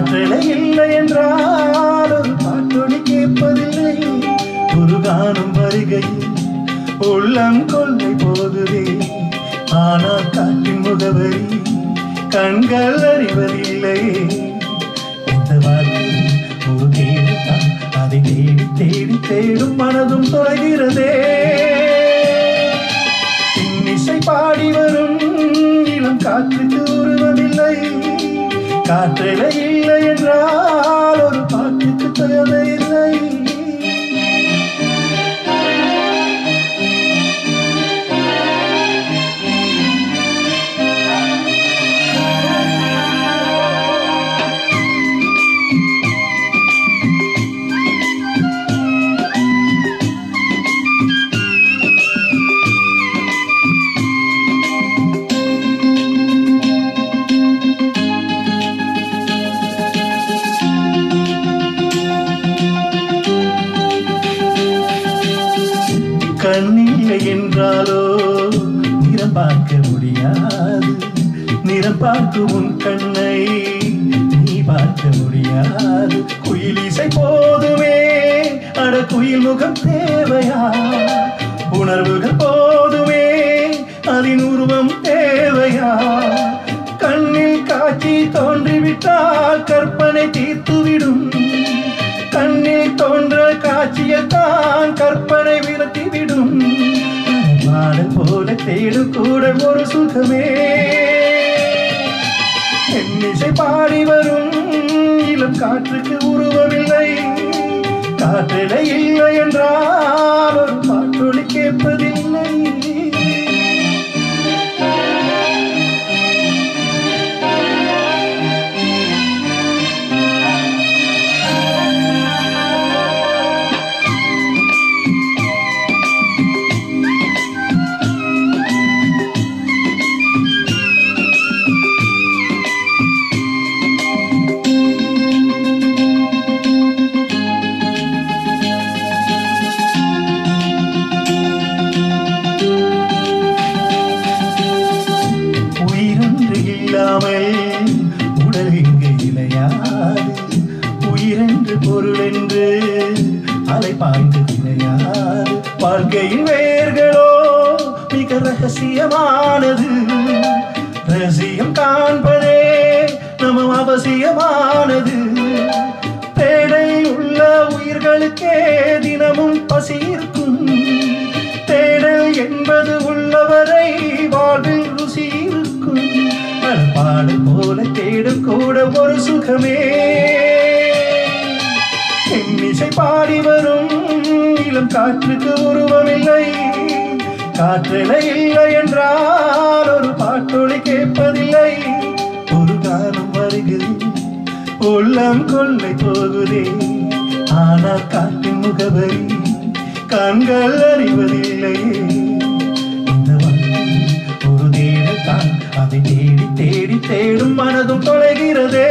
காற்றலை இல்லை என்றால் ஒரு பாட்டொலி கேட்பதில்லை. ஒரு காணும் வருகையில் உள்ளம் கொள்ளை போகுதே. ஆனால் காற்றின் முகவரி கண்கள் அறிவதில்லை. இந்த வாழ்க்கை ஒரு தேடித்தான் அதை தேடி தேடி தேடும் மனதும் தொலைகிறதே. இன்னிசை பாடி வரும் இளம் காற்றுக்கு உருவமில்லை. காற்றலை இல்லை என்றால் ஒரு பாட்டுக்கு தேவையில்லை. கண்ணில்லை என்றாலோ நிறம் பார்க்க முடியாது. நிறம் பார்க்கும் உன் கண்ணை நீ பார்க்க முடியாது. குயில் இசை போதுமே, அட குயில் முகம் தேவையா? உணர்வுகள் போதுமே, அதன் உருவம் தேவையா? கண்ணில் காட்சி தோன்றிவிட்டால் கற்பனை தீர்த்துவிடும். கண்ணில் தோன்ற காட்சியில் தான் கற்பனை விரட்டிவிடும். பாடல் போல தேடும் கூட ஒரு சுகமே. இன்னிசை பாடி வரும் இளம் காற்றுக்கு உருவமில்லை. காற்றலை இல்லை என்றால் ஒரு பாட்டொலி கேட்பதில்லை. உடல் இங்கு இணையாது. உயிரென்று பொருள் என்று அலை பாய்ந்து இணையாது. வாழ்க்கையின் வேர்களோ மிக ரகசியமானது. ரகசியம் காண்பதே நம்ம அவசியமானது. தேடை உள்ள உயிர்களுக்கே தினமும் பசி இருக்கும். தேடல் என்பது உள்ளவரை வாழ்வில் ருசி இருக்கும். பாடல் போல தேடும் கூட ஒரு சுகமே. இன்னிசை பாடி வரும் இளம் காற்றுக்கு உருவமில்லை. காற்றலை இல்லை என்றால் ஒரு பாட்டொலி கேட்பதில்லை. ஒரு காலம் வருகிறது உள்ளம் கொள்ளை போகுதே. ஆனால் காற்றின் முகவரி கண்கள் அறிவதில்லை. ஒரு தேடத்தான் அதை தேடி தேடி தேடும் மனதும் தொலைகிறதே.